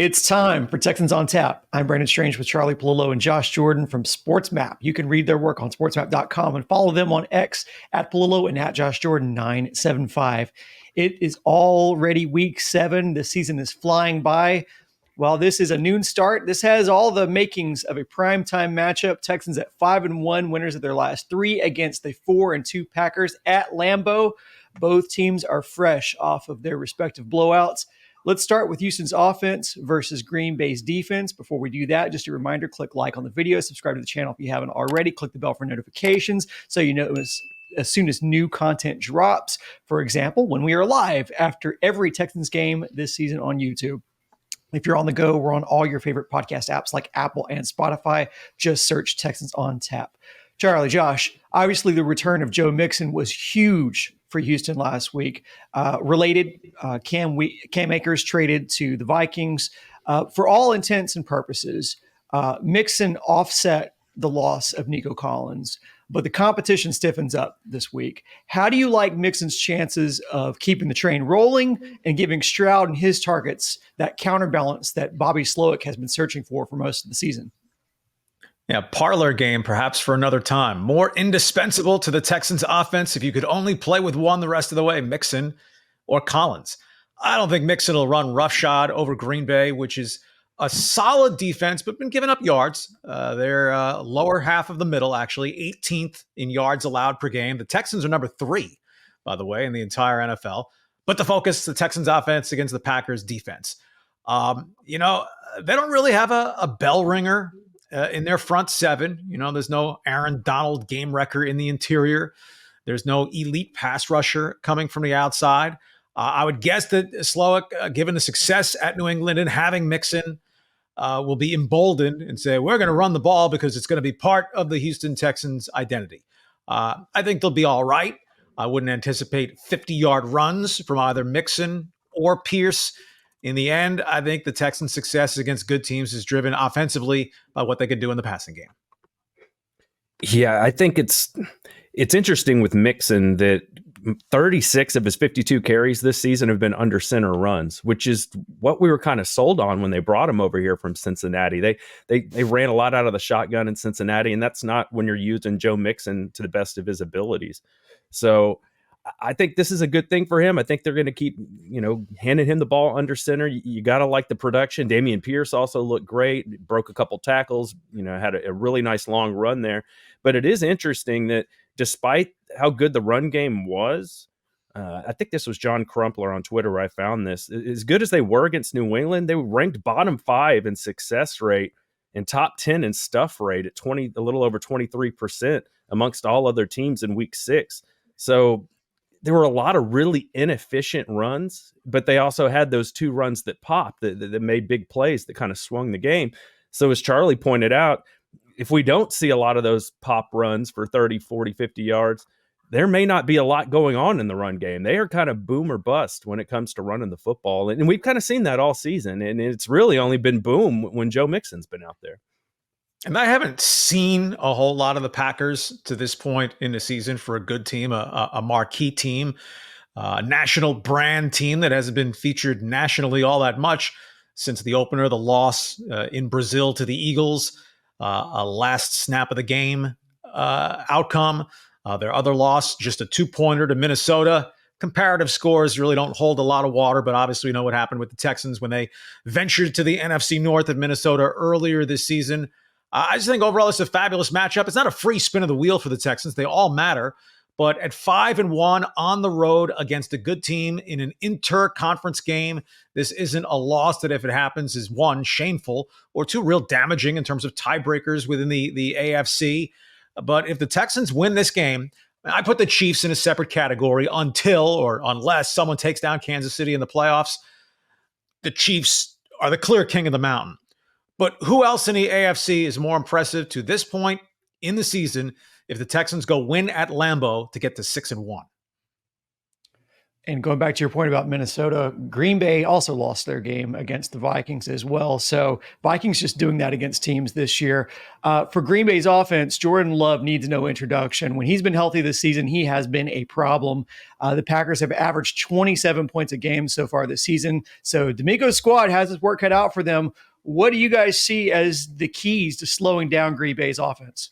It's time for Texans on Tap. I'm Brandon Strange with Charlie Palillo and Josh Jordan from SportsMap. You can read their work on sportsmap.com and follow them on X at Palillo and at Josh Jordan 975. It is already week 7. The season is flying by. While this is a noon start, this has all the makings of a primetime matchup. Texans at 5-1, winners of their last 3 against the 4-2 Packers at Lambeau. Both teams are fresh off of their respective blowouts. Let's start with Houston's offense versus Green Bay's defense. Before we do that, just a reminder, click like on the video, subscribe to the channel if you haven't already, click the bell for notifications so you know as soon as new content drops. For example, when we are live after every Texans game this season on YouTube. If you're on the go, we're on all your favorite podcast apps like Apple and Spotify. Just search Texans on Tap. Charlie, Josh, obviously the return of Joe Mixon was huge for Houston last week. Cam Akers traded to the Vikings. For all intents and purposes, Mixon offset the loss of Nico Collins, but the competition stiffens up this week. How do you like Mixon's chances of keeping the train rolling and giving Stroud and his targets that counterbalance that Bobby Slowick has been searching for most of the season? Yeah, parlor game perhaps for another time. More indispensable to the Texans offense if you could only play with one the rest of the way, Mixon or Collins. I don't think Mixon will run roughshod over Green Bay, which is a solid defense, but been giving up yards. They're lower half of the middle, actually, 18th in yards allowed per game. The Texans are number 3, by the way, in the entire NFL. But the focus, the Texans offense against the Packers defense. They don't really have a bell ringer in their front 7. There's no Aaron Donald game wrecker in the interior. There's no elite pass rusher coming from the outside. I would guess that Slowick, given the success at New England and having Mixon, will be emboldened and say, we're going to run the ball because it's going to be part of the Houston Texans identity. I think they'll be all right. I wouldn't anticipate 50-yard runs from either Mixon or Pierce. In the end, I think the Texans' success against good teams is driven offensively by what they can do in the passing game. Yeah, I think it's interesting with Mixon that 36 of his 52 carries this season have been under center runs, which is what we were kind of sold on when they brought him over here from Cincinnati. They ran a lot out of the shotgun in Cincinnati, and that's not when you're using Joe Mixon to the best of his abilities. So I think this is a good thing for him. I think they're going to keep, handing him the ball under center. You got to like the production. Dameon Pierce also looked great, broke a couple tackles, had a really nice long run there. But it is interesting that despite how good the run game was, I think this was John Crumpler on Twitter where I found this. As good as they were against New England, they ranked bottom 5 in success rate and top 10 in stuff rate at a little over 23% amongst all other teams in week 6. So there were a lot of really inefficient runs, but they also had those 2 runs that popped, that made big plays that kind of swung the game. So as Charlie pointed out, if we don't see a lot of those pop runs for 30, 40, 50 yards, there may not be a lot going on in the run game. They are kind of boom or bust when it comes to running the football. And we've kind of seen that all season. And it's really only been boom when Joe Mixon's been out there. And I haven't seen a whole lot of the Packers to this point in the season for a good team, a marquee team, a national brand team that hasn't been featured nationally all that much since the opener, the loss in Brazil to the Eagles, a last snap of the game outcome. Their other loss, just a 2-pointer to Minnesota. Comparative scores really don't hold a lot of water, but obviously we know what happened with the Texans when they ventured to the NFC North of Minnesota earlier this season. I just think overall it's a fabulous matchup. It's not a free spin of the wheel for the Texans. They all matter. But at 5-1 on the road against a good team in an inter-conference game, this isn't a loss that if it happens is 1, shameful, or 2, real damaging in terms of tiebreakers within the AFC. But if the Texans win this game, I put the Chiefs in a separate category until or unless someone takes down Kansas City in the playoffs. The Chiefs are the clear king of the mountain. But who else in the AFC is more impressive to this point in the season if the Texans go win at Lambeau to get to 6-1? And going back to your point about Minnesota, Green Bay also lost their game against the Vikings as well. So Vikings just doing that against teams this year. For Green Bay's offense, Jordan Love needs no introduction. When he's been healthy this season, he has been a problem. The Packers have averaged 27 points a game so far this season. So D'Amico's squad has his work cut out for them. What do you guys see as the keys to slowing down Green Bay's offense?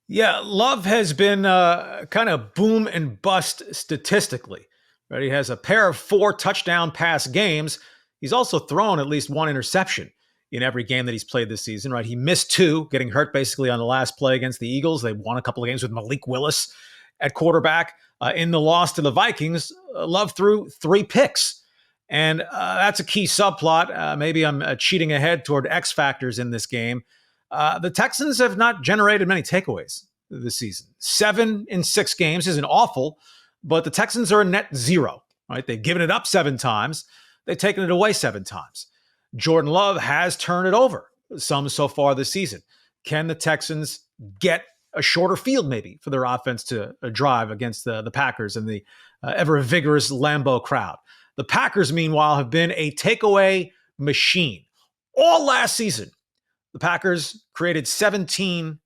Yeah, Love has been kind of boom and bust statistically. Right, he has a pair of 4 touchdown pass games. He's also thrown at least 1 interception in every game that he's played this season. Right, he missed 2, getting hurt basically on the last play against the Eagles. They won a couple of games with Malik Willis at quarterback. In the loss to the Vikings, Love threw 3 picks. And that's a key subplot. Maybe I'm cheating ahead toward X factors in this game. The Texans have not generated many takeaways this season. 7 in 6 games isn't awful, but the Texans are a net 0. Right? They've given it up 7 times. They've taken it away 7 times. Jordan Love has turned it over some so far this season. Can the Texans get a shorter field maybe for their offense to drive against the Packers and the ever vigorous Lambeau crowd? The Packers, meanwhile, have been a takeaway machine. All last season, the Packers created 18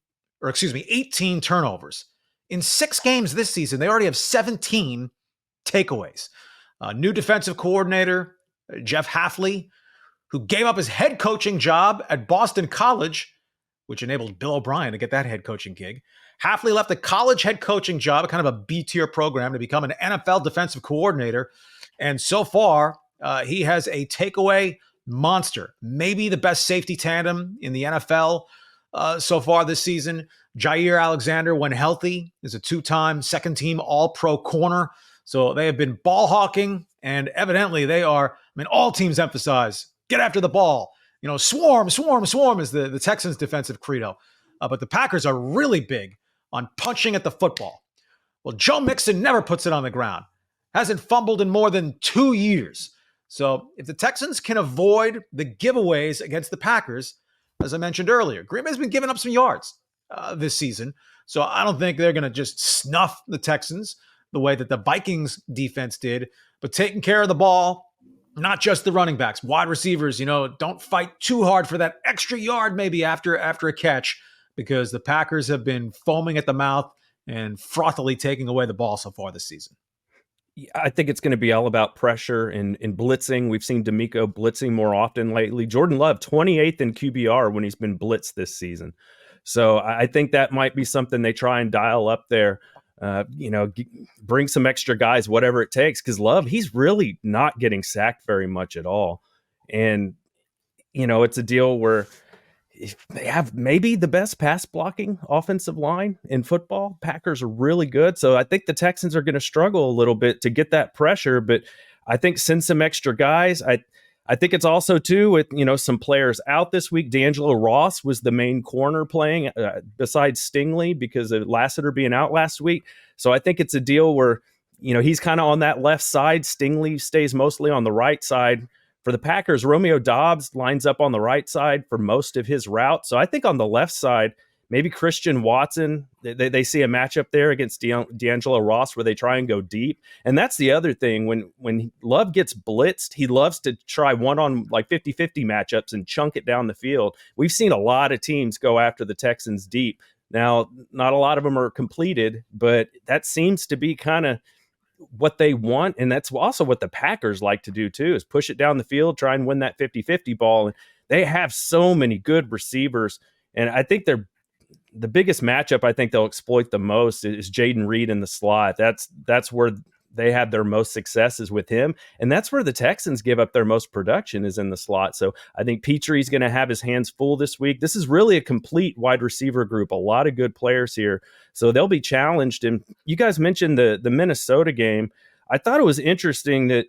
turnovers. In 6 games this season, they already have 17 takeaways. New defensive coordinator, Jeff Hafley, who gave up his head coaching job at Boston College, which enabled Bill O'Brien to get that head coaching gig. Hafley left the college head coaching job, kind of a B-tier program, to become an NFL defensive coordinator. And so far, he has a takeaway monster, maybe the best safety tandem in the NFL so far this season. Jair Alexander, when healthy, is a 2-time second-team All-Pro corner. So they have been ball hawking, and evidently they are, all teams emphasize, get after the ball. Swarm, swarm, swarm is the Texans' defensive credo. But the Packers are really big on punching at the football. Well, Joe Mixon never puts it on the ground. Hasn't fumbled in more than 2 years. So if the Texans can avoid the giveaways against the Packers, as I mentioned earlier, Green Bay's been giving up some yards this season. So I don't think they're going to just snuff the Texans the way that the Vikings defense did, but taking care of the ball, not just the running backs, wide receivers, don't fight too hard for that extra yard maybe after a catch, because the Packers have been foaming at the mouth and frothily taking away the ball so far this season. I think it's going to be all about pressure and blitzing. We've seen D'Amico blitzing more often lately. Jordan Love, 28th in QBR when he's been blitzed this season. So I think that might be something they try and dial up there. Bring some extra guys, whatever it takes, because Love, he's really not getting sacked very much at all. And, it's a deal where they have maybe the best pass blocking offensive line in football. Packers are really good. So I think the Texans are going to struggle a little bit to get that pressure, but I think send some extra guys. I think it's also too with, some players out this week. D'Angelo Ross was the main corner playing besides Stingley because of Lassiter being out last week. So I think it's a deal where, he's kind of on that left side. Stingley stays mostly on the right side. For the Packers, Romeo Doubs lines up on the right side for most of his route. So I think on the left side, maybe Christian Watson, they see a matchup there against D'Angelo Ross where they try and go deep. And that's the other thing. When Love gets blitzed, he loves to try one-on like 50-50 matchups and chunk it down the field. We've seen a lot of teams go after the Texans deep. Now, not a lot of them are completed, but that seems to be kind of what they want, and that's also what the Packers like to do too, is push it down the field, try and win that 50-50 ball. And they have so many good receivers, and I think they're the biggest matchup I think they'll exploit the most is Jaden Reed in the slot. That's where they have their most successes with him, and that's where the Texans give up their most production is in the slot. So I think Petrie's going to have his hands full this week. This is really a complete wide receiver group, a lot of good players here, so they'll be challenged. And you guys mentioned the Minnesota game. I thought it was interesting that,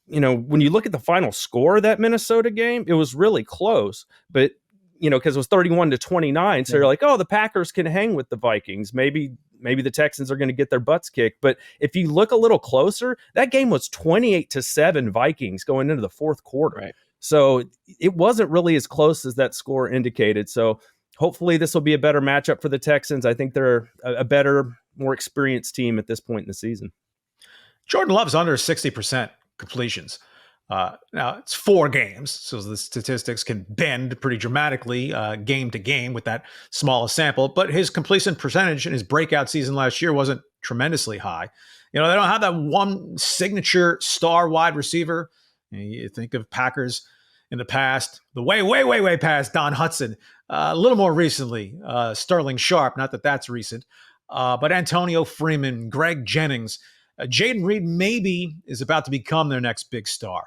when you look at the final score of that Minnesota game, it was really close, but because it was 31-29. So you're like, oh, the Packers can hang with the Vikings. Maybe the Texans are going to get their butts kicked. But if you look a little closer, that game was 28-7 Vikings going into the fourth quarter. Right. So it wasn't really as close as that score indicated. So hopefully this will be a better matchup for the Texans. I think they're a better, more experienced team at this point in the season. Jordan Love's under 60% completions. Now, it's 4 games, so the statistics can bend pretty dramatically game to game with that smaller sample, but his completion percentage in his breakout season last year wasn't tremendously high. They don't have that one signature star wide receiver. You think of Packers in the past, the way past Don Hudson, a little more recently, Sterling Sharp, not that that's recent, but Antonio Freeman, Greg Jennings, Jaden Reed maybe is about to become their next big star.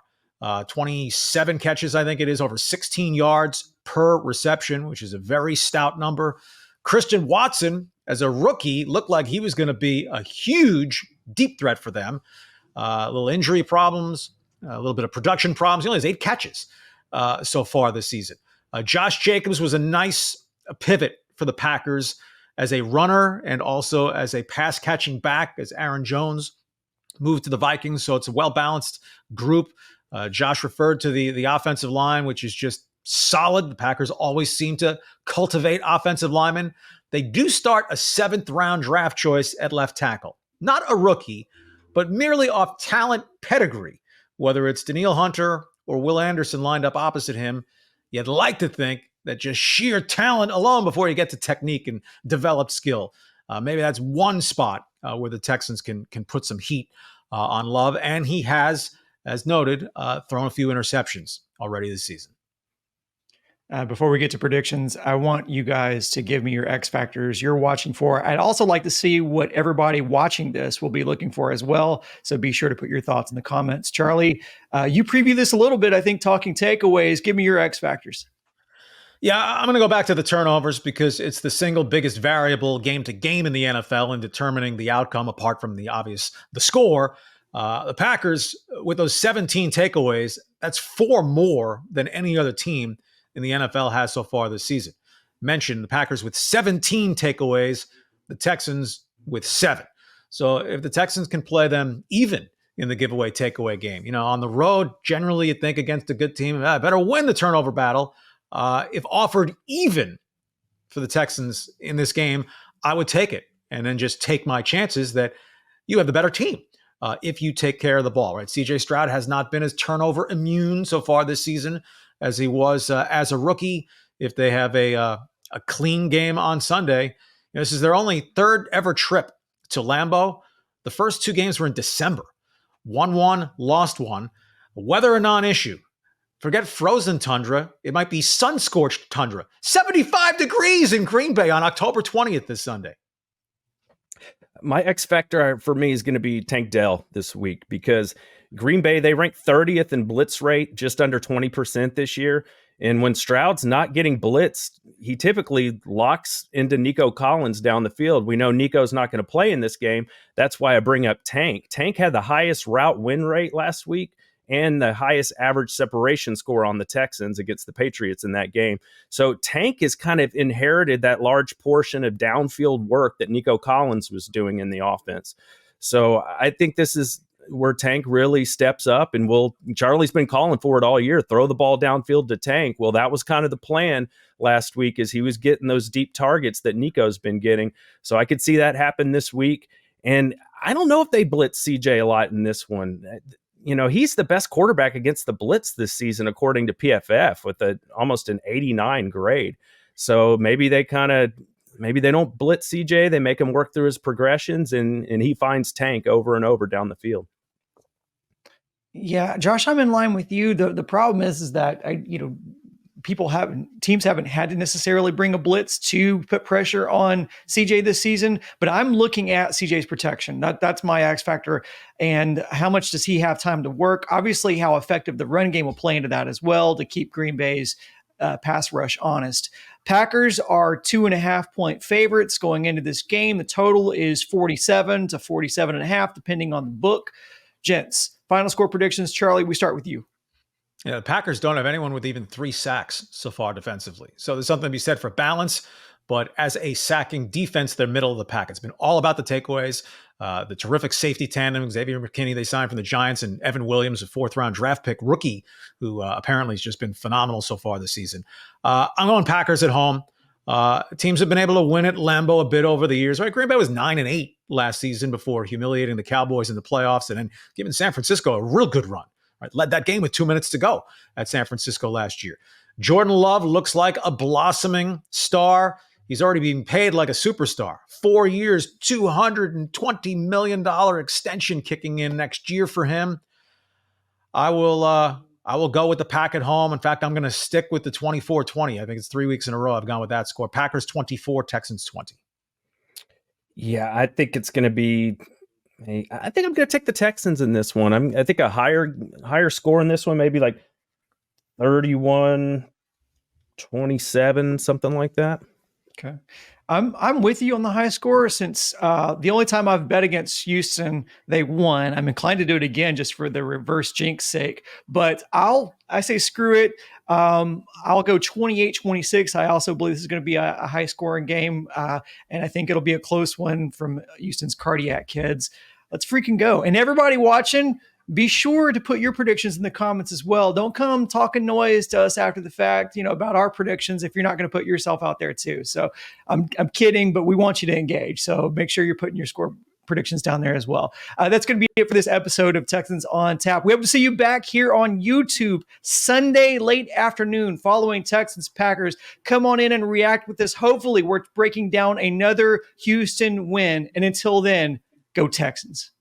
27 catches, I think it is, over 16 yards per reception, which is a very stout number. Christian Watson, as a rookie, looked like he was going to be a huge deep threat for them. A little injury problems, a little bit of production problems. He only has 8 catches so far this season. Josh Jacobs was a nice pivot for the Packers as a runner and also as a pass-catching back as Aaron Jones moved to the Vikings. So it's a well-balanced group. Josh referred to the offensive line, which is just solid. The Packers always seem to cultivate offensive linemen. They do start a 7th-round draft choice at left tackle. Not a rookie, but merely off talent pedigree. Whether it's Danielle Hunter or Will Anderson lined up opposite him, you'd like to think that just sheer talent alone before you get to technique and develop skill. Maybe that's one spot where the Texans can put some heat on Love. And he has, as noted, thrown a few interceptions already this season. Before we get to predictions, I want you guys to give me your X factors you're watching for. I'd also like to see what everybody watching this will be looking for as well. So be sure to put your thoughts in the comments. Charlie, you previewed this a little bit, I think, talking takeaways. Give me your X factors. Yeah, I'm going to go back to the turnovers because it's the single biggest variable game to game in the NFL in determining the outcome, apart from the score. The Packers, with those 17 takeaways, that's 4 more than any other team in the NFL has so far this season. Mentioned the Packers with 17 takeaways, the Texans with 7. So if the Texans can play them even in the giveaway takeaway game, on the road, generally you think against a good team, better win the turnover battle. If offered even for the Texans in this game, I would take it and then just take my chances that you have the better team if you take care of the ball, right? CJ Stroud has not been as turnover immune so far this season as he was as a rookie. If they have a clean game on Sunday, this is their only 3rd ever trip to Lambeau. The first 2 games were in December. Won 1, lost 1. Weather a non-issue. Forget frozen tundra. It might be sun-scorched tundra. 75 degrees in Green Bay on October 20th this Sunday. My X factor for me is going to be Tank Dell this week because Green Bay, they rank 30th in blitz rate, just under 20% this year. And when Stroud's not getting blitzed, he typically locks into Nico Collins down the field. We know Nico's not going to play in this game. That's why I bring up Tank. Tank had the highest route win rate last week and the highest average separation score on the Texans against the Patriots in that game. So Tank has kind of inherited that large portion of downfield work that Nico Collins was doing in the offense. So I think this is where Tank really steps up, and Charlie's been calling for it all year, throw the ball downfield to Tank. Well, that was kind of the plan last week, as he was getting those deep targets that Nico's been getting. So I could see that happen this week. And I don't know if they blitz CJ a lot in this one. He's the best quarterback against the blitz this season, according to PFF, with almost an 89 grade. So maybe they don't blitz CJ. They make him work through his progressions, and he finds Tank over and over down the field. Yeah, Josh, I'm in line with you. The problem is that teams haven't had to necessarily bring a blitz to put pressure on CJ this season, but I'm looking at CJ's protection. That's my X factor. And how much does he have time to work? Obviously, how effective the run game will play into that as well to keep Green Bay's pass rush honest. Packers are 2.5-point favorites going into this game. The total is 47 to 47.5, depending on the book. Gents, final score predictions. Charlie, we start with you. Yeah, the Packers don't have anyone with even 3 sacks so far defensively. So there's something to be said for balance. But as a sacking defense, they're middle of the pack. It's been all about the takeaways. The terrific safety tandem, Xavier McKinney, they signed from the Giants, and Evan Williams, a 4th-round draft pick rookie, who apparently has just been phenomenal so far this season. I'm going Packers at home. Teams have been able to win at Lambeau a bit over the years, right? Green Bay was 9-8 last season before humiliating the Cowboys in the playoffs and then giving San Francisco a real good run. Right? Led that game with 2 minutes to go at San Francisco last year. Jordan Love looks like a blossoming star. He's already being paid like a superstar. 4 years, $220 million extension kicking in next year for him. I will go with the Pack at home. In fact, I'm going to stick with the 24-20. I think it's 3 weeks in a row I've gone with that score. Packers 24, Texans 20. Yeah, I think it's going to be. I think I'm going to take the Texans in this one. I think a higher score in this one, maybe like 31-27, something like that. Okay. I'm with you on the high score since the only time I've bet against Houston, they won. I'm inclined to do it again just for the reverse jinx sake. But I say screw it. I'll go 28-26. I also believe this is going to be a high scoring game. And I think it'll be a close one from Houston's cardiac kids. Let's freaking go. And everybody watching, be sure to put your predictions in the comments as well. Don't come talking noise to us after the fact, about our predictions if you're not going to put yourself out there too. So I'm kidding, but we want you to engage. So make sure you're putting your score predictions down there as well. That's going to be it for this episode of Texans on Tap. We hope to see you back here on YouTube Sunday late afternoon following Texans Packers. Come on in and react with us. Hopefully we're breaking down another Houston win. And until then, go Texans.